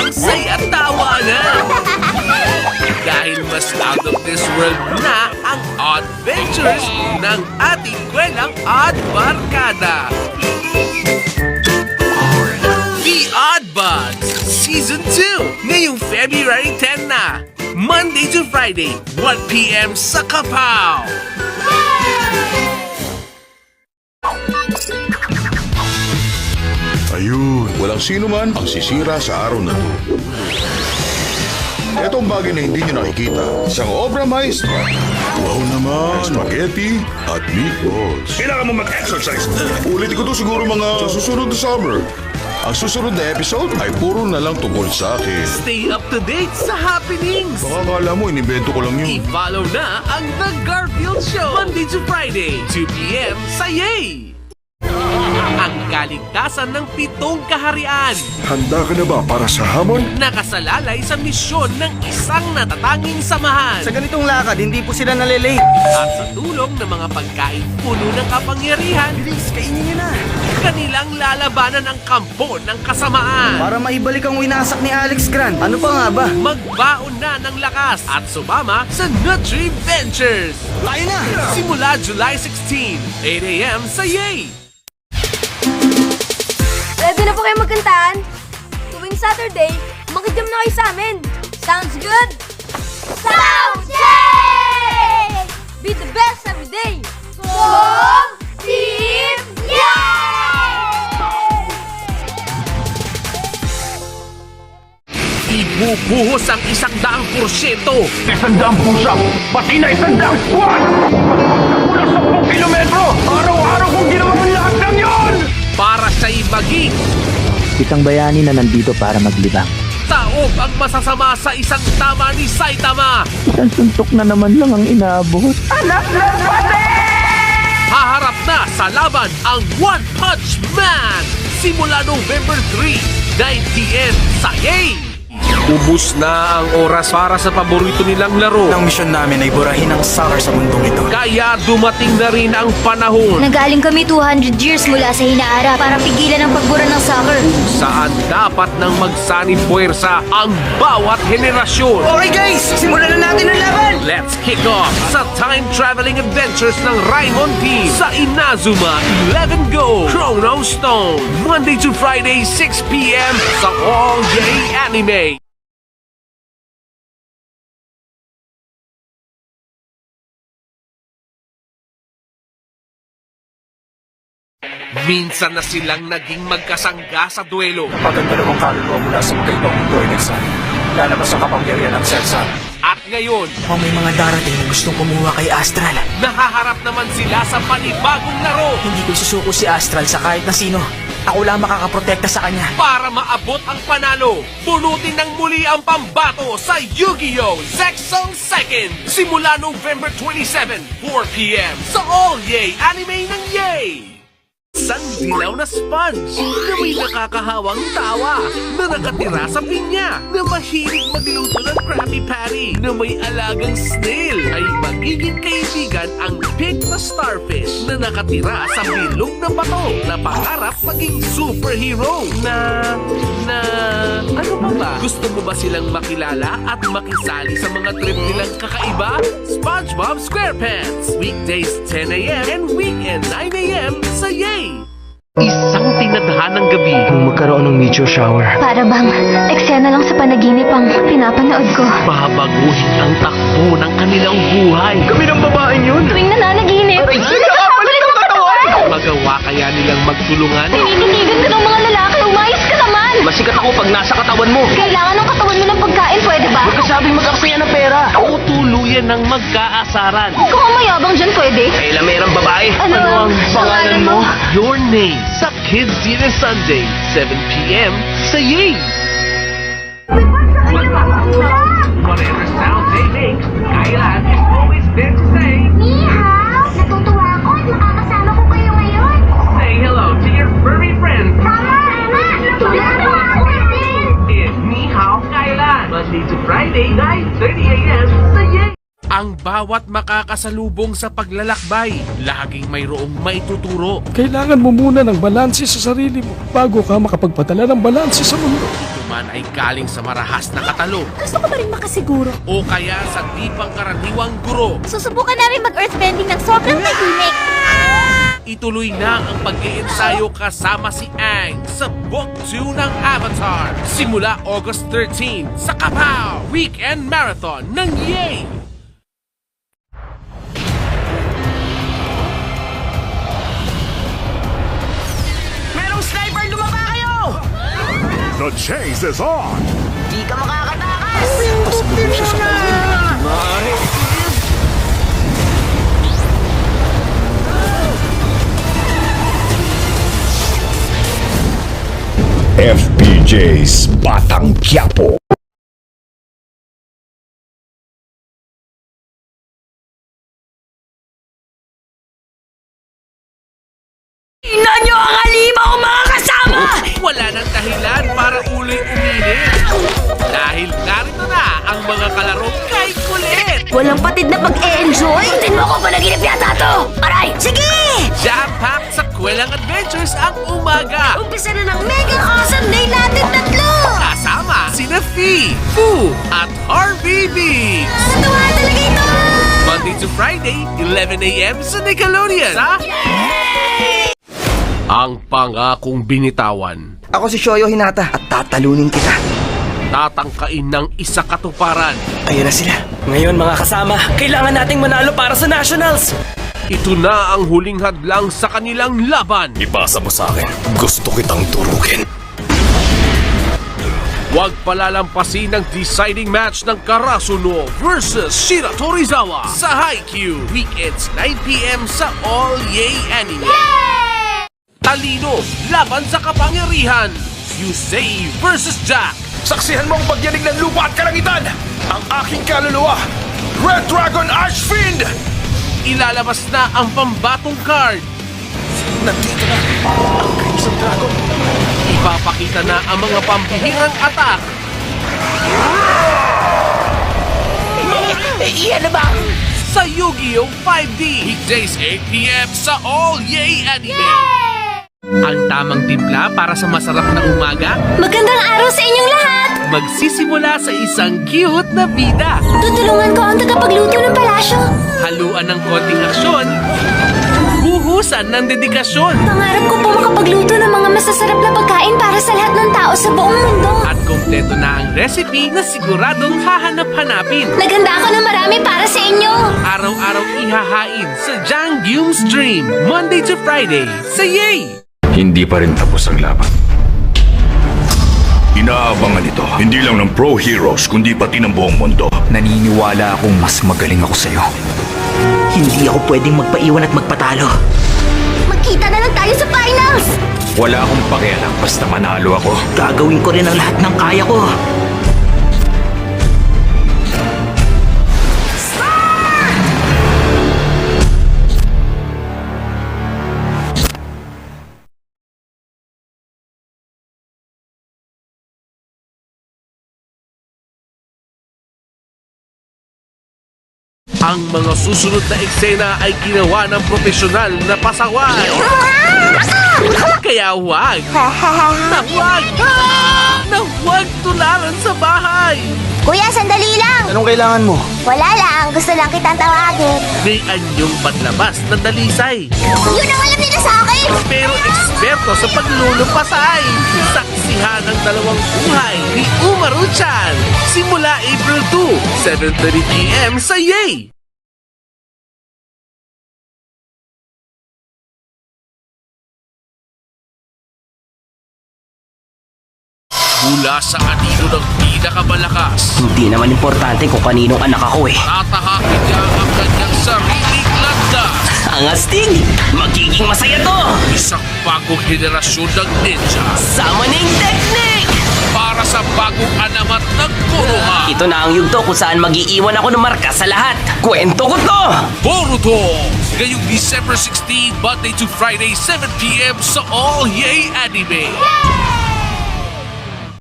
ang saya at tawanan. Dahil mas out of this world na ang adventures ng ating kwelang Odd Barkada. The Odd Buds Season 2 ngayong February 10 na. Monday to Friday, 1 p.m. sa Kapaw. Ayun, walang sino man ang sisira sa araw na to. Etong bagay na hindi nyo nakikita, isang obra maestra. Wow naman! Spaghetti at meatballs. Kailangan mo mag-exercise. Ulitin ko to siguro mga sa susunod na summer. Ang susunod na episode ay puro na lang tungkol sa akin. Stay up to date sa happenings. Baka akala mo, inimbento ko lang yun. I-follow na ang The Garfield Show Monday to Friday, 2 p.m. sa Yay! Ang kaligtasan ng 7 kaharian. Handa ka na ba para sa hamon? Nakasalalay sa misyon ng isang natatanging samahan. Sa ganitong lakad, hindi po sila nalilate. At sa tulong ng mga pagkain puno ng kapangyarihan, Bilis, kainin niyo na. kanilang lalabanan ang kampo ng kasamaan. Para maibalik ang winasak ni Alex Grant. Ano pa nga ba? Magbaon na ng lakas at sumama sa Nutri Ventures. Tayo na! Simula July 16, 8 a.m. sa Yay! Ready na po kayo magkantaan? Tuwing Saturday, makijam na kayo sa amin. Sounds good? Sounds yay! Be the best every day. Go Team Yay! Ibubuhos ang 100%. 100 push-up, pati na 100 squat! Kulang 10 kilometro! Araw-araw kong ginawa ang lahat ng yon! Para siya'y maging Isang bayani na nandito para maglibang. taob ang masasama sa isang tama ni Saitama. Isang suntok na naman lang ang inaabot. Haharap na sa laban ang One Punch Man. Simula November 3, 9 p.m. sa Yay! Ubus na ang oras para sa paborito nilang laro. Ang misyon namin ay burahin ang soccer sa mundong ito. Kaya dumating na rin ang panahon Nagaling kami 200 years mula sa hinaharap para pigilan ang pagbura ng soccer. saan dapat nang magsanib puwersa ang bawat henerasyon. Okay guys, simulan na natin ang laban! Let's kick off sa time-traveling adventures ng Raimon Team sa Inazuma 11 Go Chrono Stone. Monday to Friday, 6 p.m. sa All Yay Anime. Minsan na silang naging magkasangga sa duelo. Pag ang dalawang kaluluwa mula sa magkaibang mundo ay nagsali, lalabas ang kapangyarihan ng Celsa. At ngayon, Mukhang may mga darating na gustong kumuha kay Astral. nahaharap naman sila sa panibagong laro Hindi ko susuko si Astral sa kahit na sino. Ako lang makakaprotekta sa kanya. para maabot ang panalo. Punutin ng muli ang pambato sa Yu-Gi-Oh! Zexal 2nd simula November 27, 4 p.m. sa All Yay Anime ng Yay! Isang dilaw na sponge na may nakakahawang tawa na nakatira sa pinya na mahilig magluto ng Krabby Patty na may alagang snail ay magiging kaibigan ang pig na starfish na nakatira sa bilog na bato na pangarap maging superhero na ano pa ba? Gusto mo ba silang makilala at makisali sa mga trip nilang kakaiba? SpongeBob SquarePants weekdays 10 a.m. and weekend 9 a.m. sa Yay! Isang tinadhanang gabi. Kung magkaroon ng meteor shower, Para bang eksena lang sa panaginip ang pinapanood ko. Babaguhin ang takbo ng kanilang buhay. Kami ng babaeng yun! Tuwing nananaginip, nakakapalit ang katawan! Magawa kaya nilang magtulungan? Pininindigan ka ng mga lalaki, umayos ka naman! Masikat ako pag nasa katawan mo! Kailangan ng katawan mo ng pagkain, pwede ba? Huwag ka sabing mag-aksaya ng pera! O tuluyan ng magkaasaran? Ikaw ang mayabang dyan, pwede? Kailamerang babae! Ano ang pangalan mo? Your Name sa Kids Dinner Sunday, 7 p.m. sa Yay! Whatever sound they make, Kailan is always there to say, Mihao! Natutuwa ako at makakasama ko kayo ngayon. say hello to your furry friend. Mama! Tulad mo ako din! It's Ni Hao Kailan, Monday to Friday, 9:30 a.m. sa Yay! Ang bawat makakasalubong sa paglalakbay, laging mayroong maituturo. Kailangan mo muna ng balanse sa sarili mo bago ka makapagpadala ng balanse sa mundo. man ay galing sa marahas na katalo Gusto ko pa rin makasiguro. o kaya sa di pangkaraniwang guro, Susubukan namin mag-earthbending ng sobrang tahimik. ituloy na ang pag-iensayo kasama si Aang sa Book 2 ng Avatar. Simula August 13 sa Kapow Weekend Marathon ng Yay! Merong sniper! Lumaba kayo! The chase is on! Di ka makakatakas! FPJ's Batang Quiapo. Tingnan nyo ang halima ko mga kasama! Wala nang dahilan para uloy umilit. Dahil narito na ang mga kalaro kay kulit. Walang patid na pag-e-enjoy? Tingnan mo ko panaginip yata to! Aray! Sige! Jam-packed sa kwelang adventures ang umaga. Umpisa na ng mega awesome day natin tatlo! Kasama sina Fee, Foo, at Harvey Biggs. Tuwa talaga ito! Monday to Friday, 11 a.m. sa Nickelodeon. Sa Ang Pangakong Binitawan. Ako si Shoyo Hinata at tatalunin kita. Tatangkain ng isa katuparan. Ayun na sila. Ngayon mga kasama, kailangan nating manalo para sa Nationals. Ito na ang huling hadlang sa kanilang laban. Ipasa mo sa akin. Gusto kitang turugin. Huwag palalampasin ang deciding match ng Karasuno versus Shira Torizawa sa Haikyuu. Weekends 9 p.m. sa All Yay Anime. Talino laban sa kapangyarihan. Yusei versus Jack. Saksihan mo ang pagyanig ng lupa at kalangitan! Ang aking kaluluwa! Red Dragon Ashfiend! Ilalabas na ang pambatong card. Nandito na ang Crimson Dragon! Ipapakita na ang mga pambihirang atak. Iyan na ba? Sa Yu-Gi-Oh! 5D. Weekdays 8 p.m. sa All Yay Anime. Ang tamang timpla para sa masarap na umaga, Magandang araw sa inyong lahat! magsisimula sa isang cute na bida. Tutulungan ko ang tagapagluto ng palasyo. Haluan ng konting aksyon, buhusan ng dedikasyon, Pangarap ko po makapagluto ng mga masasarap na pagkain para sa lahat ng tao sa buong mundo. at kompleto na ang recipe na siguradong hahanap-hanapin. Naghanda ako ng marami para sa inyo. Araw-araw ihahain sa Janggyum's Dream, Monday to Friday, sa Yay! Hindi pa rin tapos ang laban. Inaabangan ito, hindi lang ng pro heroes, kundi pati ng buong mundo. Naniniwala akong mas magaling ako sa'yo. Hindi ako pwedeng magpaiwan at magpatalo. Magkita na lang tayo sa finals! Wala akong pakialam basta manalo ako. Gagawin ko rin ang lahat ng kaya ko. Ang mga susunod na eksena ay ginawa ng profesional na pasaway. Kaya huwag na huwag tularan sa bahay. Kuya, sandali lang! Anong kailangan mo? Wala lang, gusto lang kitang tawagin. May anyong panlabas na dalisay. Yun ang alam nila sa akin! Pero eksperto sa paglulupasay. Saksihan ang dalawang buhay ni Umaru-chan. Simula April 2, 7:30 p.m. sa Yay! Mula sa anino ng pinakamalakas, Hindi naman importante kung kaninong anak ako eh. tatahakin niya ang kanyang sariling landas. Ang astig! Magiging masaya to! Isang bagong henerasyon ng ninja Summoning Technique! para sa bagong alamat ng Konoha. Ito na ang yugto kung saan mag-iiwan ako ng marka sa lahat. Kwento ko to! Boruto! Ngayong December 16, Monday to Friday, 7 p.m. sa All Yay Anime.